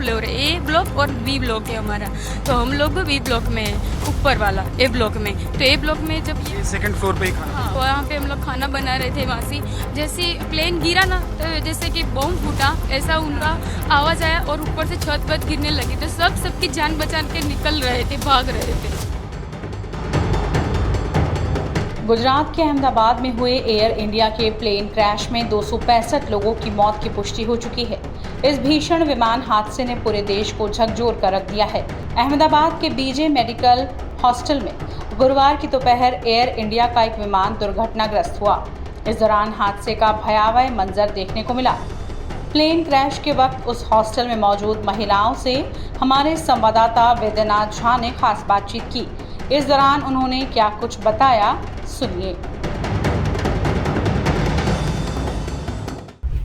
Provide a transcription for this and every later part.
Floor है, ए block और B block है हमारा। तो हम लोग बी ब्लॉक में है, ऊपर वाला ए ब्लॉक में। तो ए ब्लॉक में जब ये सेकंड फ्लोर पे ही खाना। हाँ, वहाँ पे हम लोग खाना बना रहे थे वासी, जैसे प्लेन गिरा ना तो जैसे कि बम फूटा ऐसा उनका आवाज आया और ऊपर से छत वत गिरने लगी। तो सबकी जान बचा के निकल रहे थे, भाग रहे थे। गुजरात के अहमदाबाद में हुए एयर इंडिया के प्लेन क्रैश में 265 लोगों की मौत की पुष्टि हो चुकी है। इस भीषण विमान हादसे ने पूरे देश को झकझोर कर रख दिया है। अहमदाबाद के बीजे मेडिकल हॉस्टल में गुरुवार की दोपहर एयर इंडिया का एक विमान दुर्घटनाग्रस्त हुआ। इस दौरान हादसे का भयावह मंजर देखने को मिला। प्लेन क्रैश के वक्त उस हॉस्टल में मौजूद महिलाओं से हमारे संवाददाता वैद्यनाथ झा ने खास बातचीत की। इस दौरान उन्होंने क्या कुछ बताया, सुनिए।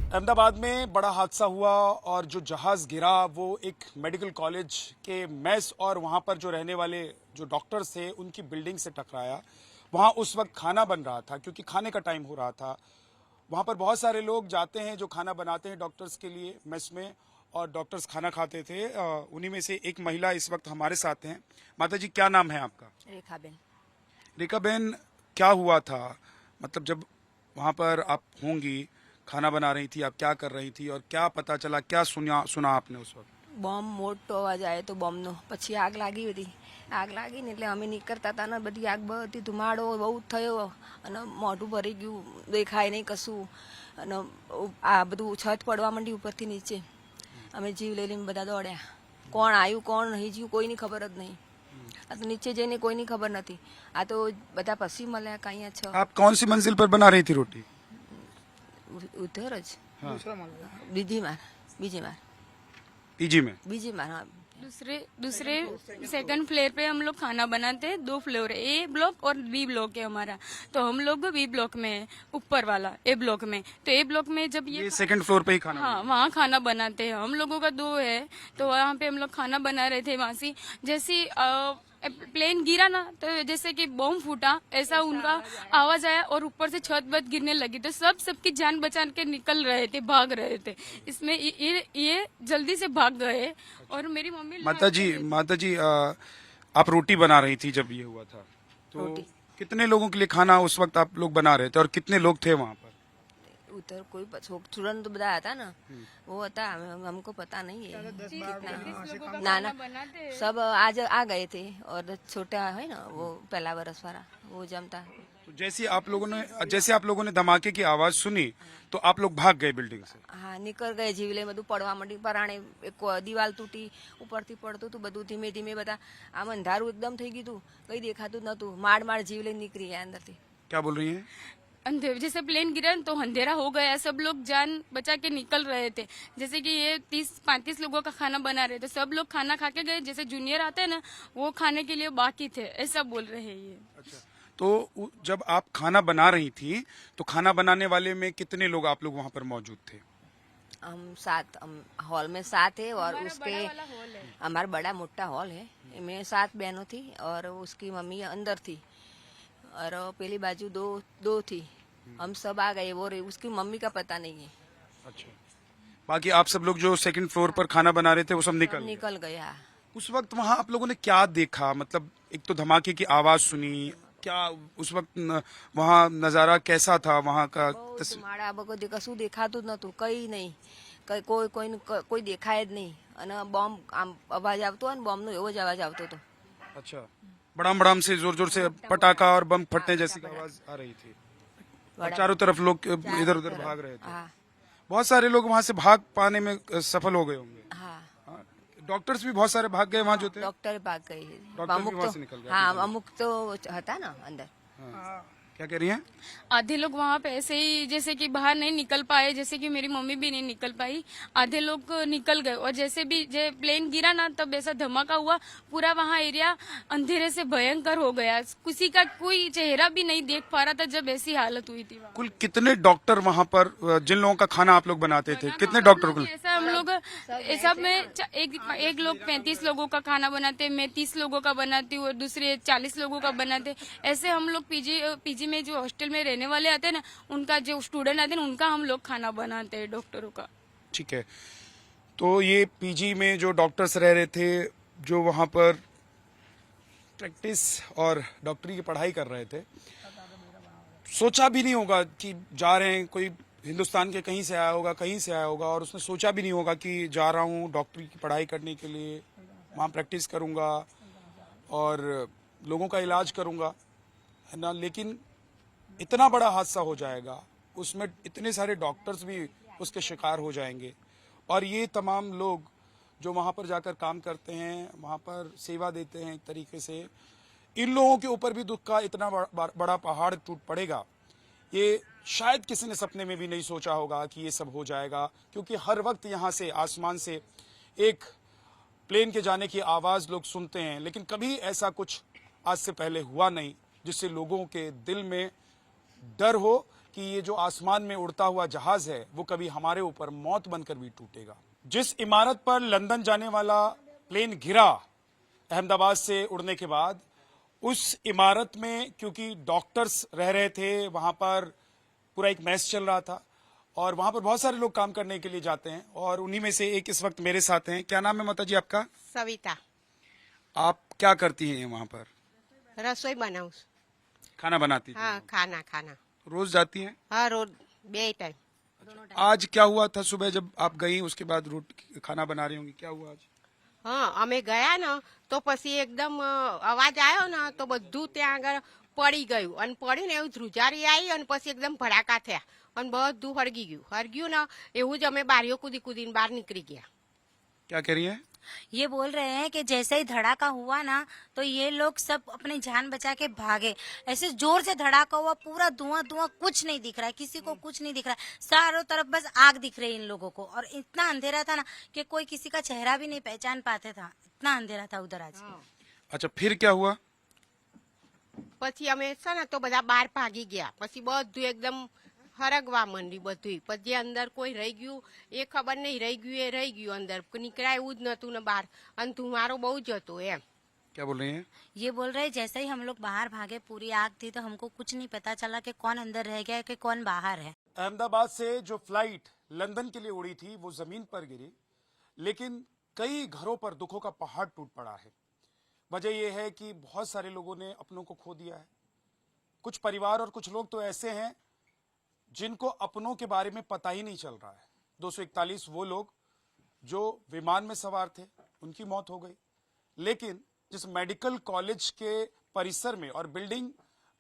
अहमदाबाद में बड़ा हादसा हुआ और जो जहाज गिरा वो एक मेडिकल कॉलेज के मेस और वहां पर जो रहने वाले जो डॉक्टर्स थे उनकी बिल्डिंग से टकराया। वहां उस वक्त खाना बन रहा था क्योंकि खाने का टाइम हो रहा था। वहां पर बहुत सारे लोग जाते हैं जो खाना बनाते हैं डॉक्टर्स के लिए मेस में, और डॉक्टर्स खाना खाते थे। उन्हीं में से एक महिला इस वक्त हमारे साथ हैं। माता जी, क्या नाम है आपका? रेखाबेन। रेखाबेन, क्या हुआ था? मतलब जब वहां पर आप होंगी, खाना बना रही थी, आप क्या कर रही थी और क्या पता चला, क्या सुना आपने उस वक्त? બોમ્બ મોટો અવાજ આવ્યો તો બોમ્બનો, પછી આગ લાગી હતી. આગ લાગી ને એટલે અમે નીકળતા હતા ને બધી આગ બધી ધુમાડો બહુ થયો અને મોઢું ભરી ગયું, દેખાય નહીં કશું. અને આ બધું છત પડવા માંડી ઉપરથી નીચે. અમે જીવ લઈ લઈને બધા દોડ્યા. કોણ આવ્યું કોણ નહીં જ્યું કોઈની ખબર જ નહીં. આ તો નીચે જઈને કોઈની ખબર નથી. આ તો બધા પછી મળ્યા કાંઈ છ. आप कौन सी मंजिल पर बना रही थी रोटी? ઉધર જ બીજી માર पीजी में? બીજી માર હા. दूसरे सेकंड फ्लोर पे हम लोग खाना बनाते हैं, 2 फ्लोर है, ए ब्लॉक और बी ब्लॉक है हमारा। तो हम लोग बी ब्लॉक में है, ऊपर वाला ए ब्लॉक में। तो ए ब्लॉक में जब ये सेकंड फ्लोर पे ही खाना? हाँ, वहाँ खाना बनाते हैं। हम लोगों का 2 है, तो वहाँ पे हम लोग खाना बना रहे थे वासी, जैसे प्लेन गिरा ना तो जैसे कि बम फूटा ऐसा उनका आवाज आया और ऊपर से छत वत गिरने लगी। तो सबकी जान बचा के निकल रहे थे, भाग रहे थे। इसमें ये जल्दी से भाग गए और मेरी मम्मी। माता जी, आप रोटी बना रही थी जब ये हुआ था, तो कितने लोगों के लिए खाना उस वक्त आप लोग बना रहे थे और कितने लोग थे वहाँ पर? उधर कोई तुरंत બધા હતા ને, वो હતા, हमको पता नहीं है कितना। ना ना, सब आज आ गए थे और छोटा है ना वो पहला बरस वाला वो जमता। तो जैसे आप लोगों ने धमाके की आवाज सुनी तो आप लोग भाग गए बिल्डिंग से? हाँ, निकल गए जीवले બધું પડવા માંડી. પરાણે એક દિવાલ તૂટી, ઉપરથી પડતું હતું બધું ધીમે ધીમે. બધા આમ અંધારું एकदम થઈ ગયું હતું, કઈ દેખાતું જ નતું. માડ જીવલે નીકળી ગયા અંદરથી. क्या बोल रही हैं? अंधेरे जैसे प्लेन गिरा तो अंधेरा हो गया, सब लोग जान बचा के निकल रहे थे। जैसे कि ये 30-35 लोगों का खाना बना रहे थे, सब लोग खाना खा के गए। जैसे जूनियर आते हैं ना, वो खाने के लिए बाकी थे, ऐसा बोल रहे हैं ये। अच्छा, तो जब आप खाना बना रही थी तो खाना बनाने वाले में कितने लोग आप लोग वहाँ पर मौजूद थे? हम 7, हॉल में 7 है और उसके हमारा बड़ा मोटा हॉल है, में 7 बहनों थी और उसकी मम्मी अंदर थी और पहली बाजू दो थी। हम सब आ गए, वो उसकी मम्मी का पता नहीं है। अच्छा, बाकी आप सब लोग जो सेकंड फ्लोर पर खाना बना रहे थे वो सब निकल गया। उस वक्त वहाँ आप लोगों ने क्या देखा? मतलब एक तो धमाके की आवाज सुनी, क्या उस वक्त वहाँ नजारा कैसा था वहाँ का? માળા બગો કશું દેખાતું જ નતું, કઈ નહીં, કોઈ દેખાય જ નહીં. અને બોમ્બ આમ અવાજ આવતો અને બોમ્બનો એવો જ અવાજ આવતો હતો. अच्छा, बड़ाम बड़ाम से जोर जोर से पटाखा और बम फटने जैसी आवाज आ रही थी और चारों तरफ लोग इधर उधर भाग रहे थे। बहुत सारे लोग वहाँ से भाग पाने में सफल हो गए होंगे। हाँ, डॉक्टर्स भी बहुत सारे भाग गए वहाँ जो थे। डॉक्टर भाग गए, डॉक्टर भी वहाँ से निकल गए। हाँ, अमुक तो था ना अंदर। क्या कह रही हैं? आधे लोग वहाँ पे ऐसे ही जैसे कि बाहर नहीं निकल पाए, जैसे कि मेरी मम्मी भी नहीं निकल पाई, आधे लोग निकल गए। और जैसे भी प्लेन गिरा ना तब ऐसा धमाका हुआ, पूरा वहाँ एरिया अंधेरे से भयंकर हो गया, किसी का कोई चेहरा भी नहीं देख पा रहा था जब ऐसी हालत हुई थी। कुल कितने डॉक्टर वहाँ पर, जिन लोगों का खाना आप लोग बनाते थे, कितने डॉक्टर? कुल ऐसा हम लोग सब में एक लोग 35 लोगों का खाना बनाते, मैं 30 लोगों का बनाती हूँ और दूसरे 40 लोगों का बनाते। ऐसे हम लोग पीजी में जो हॉस्टल में रहने वाले आते हैं ना, उनका जो स्टूडेंट आते हैं उनका हम लोग खाना बनाते हैं, डॉक्टरों का। ठीक है, तो ये पीजी में जो डॉक्टर्स रह रहे थे, जो वहां पर प्रैक्टिस और डॉक्टरी की पढ़ाई कर रहे थे, सोचा भी नहीं होगा कि जा रहे हैं, कोई हिंदुस्तान के कहीं से आया होगा, कहीं से आया होगा, और उसने सोचा भी नहीं होगा कि जा रहा हूँ डॉक्टरी की पढ़ाई करने के लिए, वहाँ प्रैक्टिस करूँगा और लोगों का इलाज करूँगा, है ना। लेकिन इतना बड़ा हादसा हो जाएगा, उसमें इतने सारे डॉक्टर्स भी उसके शिकार हो जाएंगे, और ये तमाम लोग जो वहाँ पर जाकर काम करते हैं, वहाँ पर सेवा देते हैं एक तरीके से, इन लोगों के ऊपर भी दुख का इतना बड़ा पहाड़ टूट पड़ेगा, ये शायद किसी ने सपने में भी नहीं सोचा होगा कि ये सब हो जाएगा। क्योंकि हर वक्त यहाँ से आसमान से एक प्लेन के जाने की आवाज़ लोग सुनते हैं, लेकिन कभी ऐसा कुछ आज से पहले हुआ नहीं जिससे लोगों के दिल में डर हो कि ये जो आसमान में उड़ता हुआ जहाज है वो कभी हमारे ऊपर मौत बनकर भी टूटेगा। जिस इमारत पर लंदन जाने वाला प्लेन गिरा अहमदाबाद से उड़ने के बाद, उस इमारत में क्योंकि डॉक्टर्स रह रहे थे, वहां पर पूरा एक मैच चल रहा था, और वहां पर बहुत सारे लोग काम करने के लिए जाते हैं, और उन्हीं में से एक इस वक्त मेरे साथ हैं। क्या नाम है माता जी आपका? सविता। आप क्या करती हैं वहां पर? रसोई बनाऊं। खाना बनाती हैं? हाँ, खाना रोज जाती हैं? हाँ, रोज बे टाइम। आज क्या हुआ था? सुबह जब आप गई उसके बाद रोटी खाना बना रही होंगी, क्या हुआ आज? હા અમે ગયા ને તો પછી એકદમ અવાજ આવ્યો ને તો બધું ત્યાં આગળ પડી ગયું અને પડીને એવું ધ્રુજારી આવી અને પછી એકદમ ભડાકા થયા અને બધું હરગ્યું ને એવું જ અમે બારીઓ કૂદીને બહાર નીકળી ગયા। क्या कह रही है? ये बोल रहे हैं कि जैसे ही धड़ाका हुआ ना तो ये लोग सब अपनी जान बचा के भागे। ऐसे जोर से धड़ाका हुआ, पूरा धुआं कुछ नहीं दिख रहा है, किसी को कुछ नहीं दिख रहा है, चारों तरफ बस आग दिख रही है इन लोगों को, और इतना अंधेरा था ना कि कोई किसी का चेहरा भी नहीं पहचान पाते था, इतना अंधेरा था उधर आज। अच्छा, फिर क्या हुआ? પછી અમે છે ને તો બધા બહાર ભાગી ગયા, પછી બધું એકદમ હરગવા માંડી બધું, પછી જે અંદર કોઈ રહી ગયું એ ખબર નહીં, રહી ગયું અંદર, નીકળાય એવું જ નતું ને બહાર, અને ધુમારો બહુ જ હતો એમ। क्या बोल रही हैं? ये बोल रहे जैसे ही हम लोग बाहर भागे पूरी आग थी तो हमको कुछ नहीं पता चला कि कौन अंदर रह गया कि कौन बाहर है। अहमदाबाद से जो फ्लाइट लंदन के लिए उड़ी थी वो जमीन पर गिरी, लेकिन कई घरों पर दुखों का पहाड़ टूट पड़ा है। वजह यह है कि बहुत सारे लोगों ने अपनों को खो दिया है। कुछ परिवार और कुछ लोग तो ऐसे हैं जिनको अपनों के बारे में पता ही नहीं चल रहा है। 241 वो लोग जो विमान में सवार थे, उनकी मौत हो गई, लेकिन जिस मेडिकल कॉलेज के परिसर में और बिल्डिंग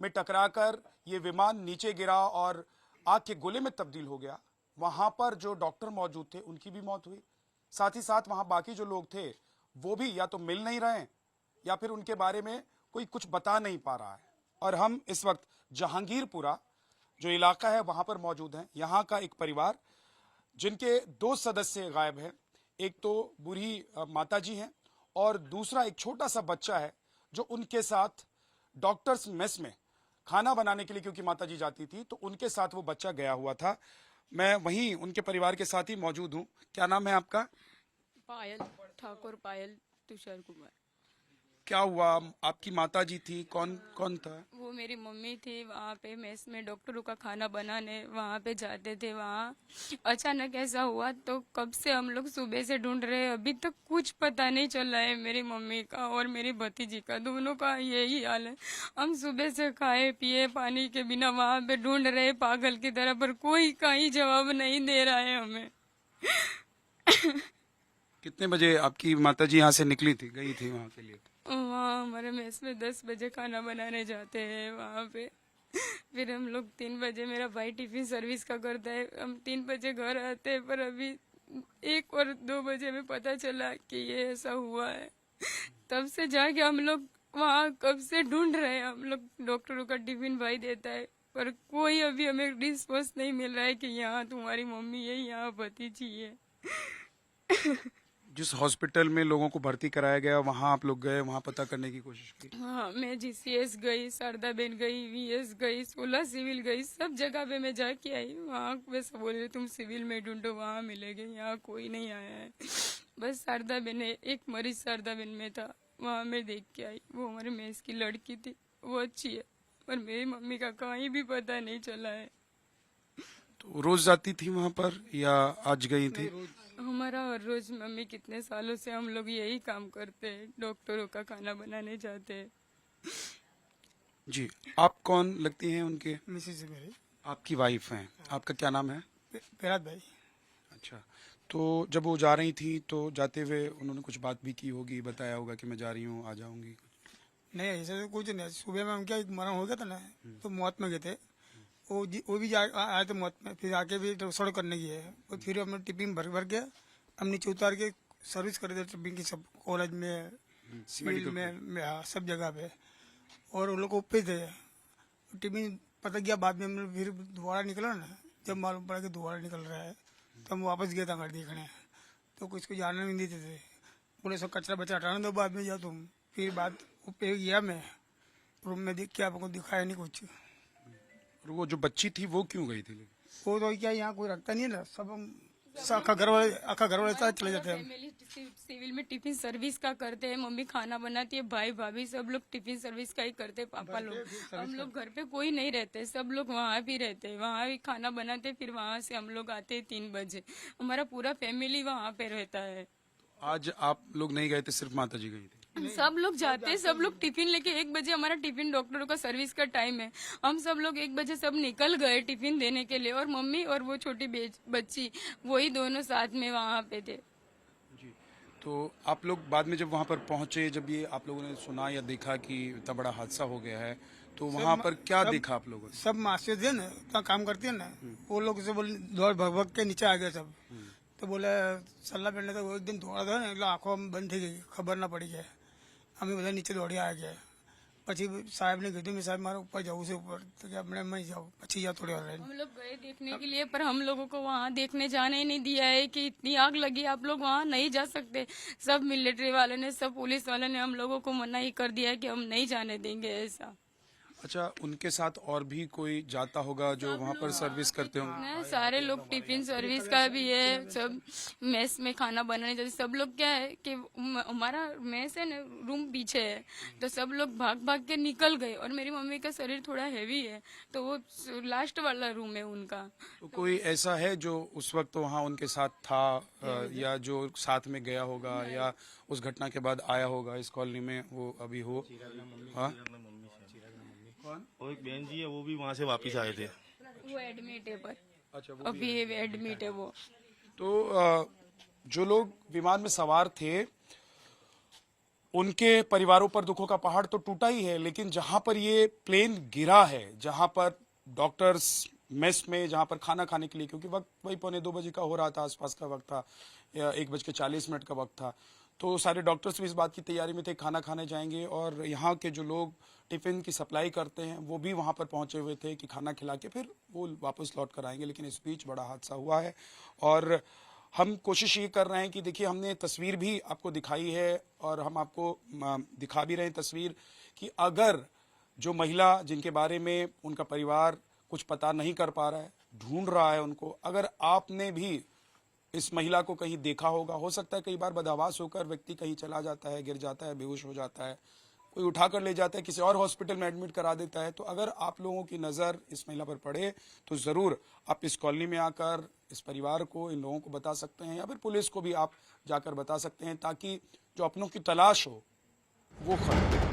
में टकराकर ये विमान नीचे गिरा और आग के गोले में तब्दील हो गया, वहां पर जो डॉक्टर मौजूद थे उनकी भी मौत हुई। साथ ही साथ वहां बाकी जो लोग थे वो भी या तो मिल नहीं रहे या फिर उनके बारे में कोई कुछ बता नहीं पा रहा है। और हम इस वक्त जहांगीरपुरा जो इलाका है वहां पर मौजूद हैं। यहाँ का एक परिवार जिनके 2 सदस्य गायब हैं, एक तो बूढ़ी माता जी हैं और दूसरा एक छोटा सा बच्चा है जो उनके साथ डॉक्टर्स मेस में खाना बनाने के लिए, क्योंकि माता जी जाती थी, तो उनके साथ वो बच्चा गया हुआ था। मैं वहीं उनके परिवार के साथ ही मौजूद हूँ। क्या नाम है आपका? पायल ठाकुर, पायल तुषार कुमार। क्या हुआ? आपकी माता जी थी, कौन कौन था? वो मेरी मम्मी थी। वहाँ पे मेस में डॉक्टरों का खाना बनाने वहाँ पे जाते थे। वहाँ अचानक ऐसा हुआ, तो कब से हम लोग सुबह से ढूंढ रहे हैं, अभी तक कुछ पता नहीं चल रहा है। मेरी मम्मी का और मेरी भतीजी का, दोनों का यही हाल है। हम सुबह से खाए पिए पानी के बिना वहाँ पे ढूंढ रहे पागल की तरह, पर कोई कहीं जवाब नहीं दे रहा है हमें। कितने बजे आपकी माता जी यहाँ से निकली थी, गई थी वहाँ के लिए? वहाँ हमारे मेस में 10 बजे खाना बनाने जाते हैं वहाँ पे। फिर हम लोग 3 बजे, मेरा भाई टिफिन सर्विस का करता है, हम 3 बजे घर आते हैं, पर अभी 1 और 2 बजे में पता चला कि ये ऐसा हुआ है। तब से जाके हम लोग वहाँ कब से ढूंढ रहे हैं। हम लोग डॉक्टरों का टिफिन भाई देता है, पर कोई अभी हमें रिस्पॉन्स नहीं मिल रहा है कि यहाँ तुम्हारी मम्मी है, यहाँ भतीजी है। जिस हॉस्पिटल में लोगों को भर्ती कराया गया वहां आप लोग गए, वहां पता करने की कोशिश की? हाँ, मैं जीसीएस गई, शारदा बेन गई, वीएस गई, 16 सिविल गई, सब जगह पे मैं जाके आई। वहाँ वैसे बोल रहे तुम सिविल में ढूंढो, वहाँ मिलेंगे, यहाँ कोई नहीं आया है। बस शारदा बेन है, एक मरीज शारदा बेन में था, वहाँ मैं देख के आई। वो हमारे मेस की लड़की थी, वो अच्छी है, पर मेरी मम्मी का कहीं भी पता नहीं चला है। तो रोज जाती थी वहां पर या आज गई थी? हमारा हर रोज मम्मी कितने सालों से हम लोग यही काम करते हैं, डॉक्टरों का खाना बनाने जाते हैं। जी, आप कौन लगती हैं उनके? मिसेज है मेरी, आपकी वाइफ हैं। आपका क्या नाम है? पेरात भाई। अच्छा, तो जब वो जा रही थी तो जाते हुए उन्होंने कुछ बात भी की होगी, बताया होगा कि मैं जा रही हूँ, आ जाऊंगी? नहीं ऐसा तो कुछ नहीं, सुबह में उनका एक मरण हो गया था ना, तो मौत में गए थे वो भी आए थे मौत में, फिर आके भी सड़क करने गए और फिर हमने टिफिन भर के हम नीचे उतार के सर्विस कर दी टिफिन की, सब कॉलेज में, सिविल में हाँ, सब जगह पे। और उन लोग को ऊपर थे टिफिन, पता गया बाद में हमने फिर दोबारा निकला ना, जब मालूम पड़ा कि दोबारा निकल रहा है तो हम वापस गए था घर देखने, तो कुछ को जानने नहीं देते थे, बोले सब कचरा बचा हटाना दो, बाद में जाओ तुम। फिर बाद ऊपर गया मैं रूम में, देख के आपको दिखाया नहीं कुछ। और वो जो बच्ची थी वो क्यों गई थी? वो तो क्या यहाँ कोई रखता नहीं है ना, सब हम आखा घर वाले साथ चले जाते हैं हम। फैमिली सिविल में टिफिन सर्विस का करते हैं, मम्मी खाना बनाती है, भाई भाभी सब लोग टिफिन सर्विस का ही करते हैं, पापा लोग। हम लोग घर पे कोई नहीं रहते, सब लोग वहाँ भी रहते हैं, वहाँ भी खाना बनाते, फिर वहाँ से हम लोग आते हैं 3 बजे। हमारा पूरा फैमिली वहाँ पे रहता है। आज आप लोग नहीं गए थे, सिर्फ माता जी गई थी? सब लोग जाते हैं, सब लोग टिफिन लेके 1 बजे, हमारा टिफिन डॉक्टरों का सर्विस का टाइम है, हम सब लोग 1 बजे सब निकल गए टिफिन देने के लिए, और मम्मी और वो छोटी बच्ची वही दोनों साथ में वहाँ पे थे। जी, तो आप लोग बाद में जब वहाँ पर पहुंचे, जब ये आप लोगों ने सुना या देखा कि इतना बड़ा हादसा हो गया है, तो वहाँ पर क्या देखा आप लोगों ने? सब मास्टर थे ना, इतना काम करते हैं ना, वो लोग से बोले दौड़ भग के नीचे आ गए सब। तो बोले सल्ला पहनने तो वो एक दिन दौड़ा था ना, आंखों में बंद थी गई, खबर ना पड़ी है, हमें બધા નીચે દોડી आ गया। પછી સાહેબ ने કીધું मैं साहब मारे ऊपर जाऊँ से ऊपर, तो क्या अपने मैं जाऊँ પછી जा थोड़ी और हम लोग गए देखने के लिए, पर हम लोगों को वहाँ देखने जाने ही नहीं दिया है कि इतनी आग लगी, आप लोग वहाँ नहीं जा सकते। सब मिलिट्री वाले ने, सब पुलिस वाले ने हम लोगों को मना ही कर दिया है कि हम नहीं जाने देंगे ऐसा। अच्छा, उनके साथ और भी कोई जाता होगा जो वहाँ पर सर्विस करते होंगे? नहीं, सारे लोग टिफिन सर्विस का भी है, सब मेस में खाना बनाने जाते, सब लोग क्या है कि हमारा मेस है ना, रूम पीछे है, तो सब लोग भाग भाग के निकल गए, और मेरी मम्मी का शरीर थोड़ा हैवी है, तो वो लास्ट वाला रूम है उनका। तो कोई ऐसा है जो उस वक्त वहाँ उनके साथ था, या जो साथ में गया होगा या उस घटना के बाद आया होगा इस कॉलोनी में, वो अभी हो? हाँ, वो एक बहन जी है, वो भी वहाँ से वापस आए थे। वो एडमिट है, पर अच्छा, वो अभी एडमिट है वो। तो जो लोग विमान में सवार थे उनके परिवारों पर दुखों का पहाड़ तो टूटा ही है, लेकिन जहां पर ये प्लेन गिरा है, जहां पर डॉक्टर्स मेस में जहां पर खाना खाने के लिए, क्योंकि वक्त वही 1:45 बजे का हो रहा था, आसपास का वक्त था, या 1:40 का वक्त था, तो सारे डॉक्टर्स भी इस बात की तैयारी में थे, खाना खाने जाएंगे, और यहाँ के जो लोग टिफिन की सप्लाई करते हैं वो भी वहाँ पर पहुंचे हुए थे कि खाना खिला के फिर वो वापस लौट कर आएंगे। लेकिन इस बीच बड़ा हादसा हुआ है, और हम कोशिश ये कर रहे हैं कि देखिए, हमने तस्वीर भी आपको दिखाई है और हम आपको दिखा भी रहे हैं तस्वीर, कि अगर जो महिला जिनके बारे में उनका परिवार कुछ पता नहीं कर पा रहा है, ढूंढ रहा है उनको, अगर आपने भी इस महिला को कहीं देखा होगा, हो सकता है कई बार बदहवास होकर व्यक्ति कहीं चला जाता है, गिर जाता है, बेहोश हो जाता है, कोई उठाकर ले जाता है, किसी और हॉस्पिटल में एडमिट करा देता है, तो अगर आप लोगों की नज़र इस महिला पर पड़े तो ज़रूर आप इस कॉलोनी में आकर इस परिवार को, इन लोगों को बता सकते हैं, या फिर पुलिस को भी आप जाकर बता सकते हैं, ताकि जो अपनों की तलाश हो वो खत्म हो।